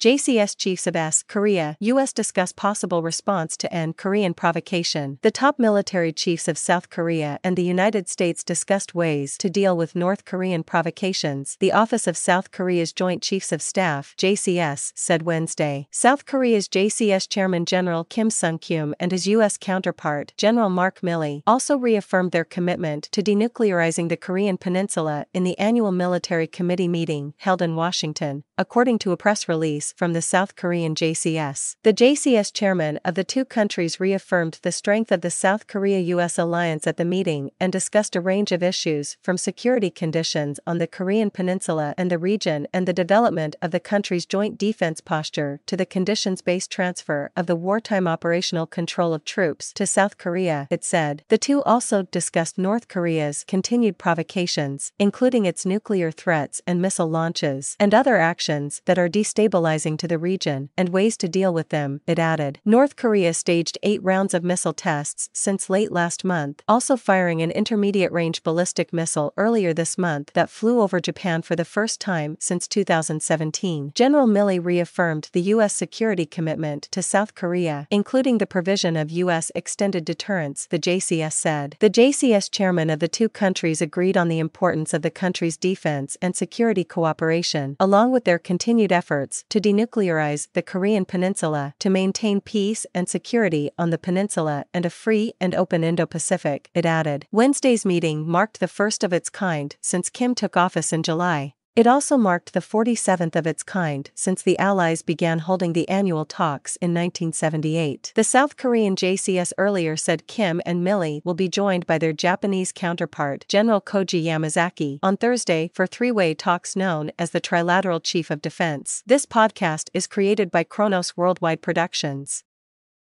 JCS chiefs of Korea, U.S. discuss possible response to end Korean provocation. The top military chiefs of South Korea and the United States discussed ways to deal with North Korean provocations, the Office of South Korea's Joint Chiefs of Staff (JCS) said Wednesday. South Korea's JCS Chairman General Kim Sung-kyum and his U.S. counterpart, General Mark Milley, also reaffirmed their commitment to denuclearizing the Korean Peninsula in the annual Military Committee meeting held in Washington, according to a press release from the South Korean JCS. The JCS chairman of the two countries reaffirmed the strength of the South Korea-U.S. alliance at the meeting and discussed a range of issues from security conditions on the Korean Peninsula and the region and the development of the country's joint defense posture to the conditions-based transfer of the wartime operational control of troops to South Korea, it said. The two also discussed North Korea's continued provocations, including its nuclear threats and missile launches, and other actions that are destabilizing to the region, and ways to deal with them, it added. North Korea staged 8 rounds of missile tests since late last month, also firing an intermediate-range ballistic missile earlier this month that flew over Japan for the first time since 2017. General Milley reaffirmed the U.S. security commitment to South Korea, including the provision of U.S. extended deterrence, the JCS said. The JCS chairman of the two countries agreed on the importance of the country's defense and security cooperation, along with their continued efforts to denuclearize the Korean Peninsula, to maintain peace and security on the peninsula and a free and open Indo-Pacific, it added. Wednesday's meeting marked the first of its kind since Kim took office in July. It also marked the 47th of its kind since the Allies began holding the annual talks in 1978. The South Korean JCS earlier said Kim and Milley will be joined by their Japanese counterpart, General Koji Yamazaki, on Thursday for three-way talks known as the Trilateral Chief of Defense. This podcast is created by Kronos Worldwide Productions.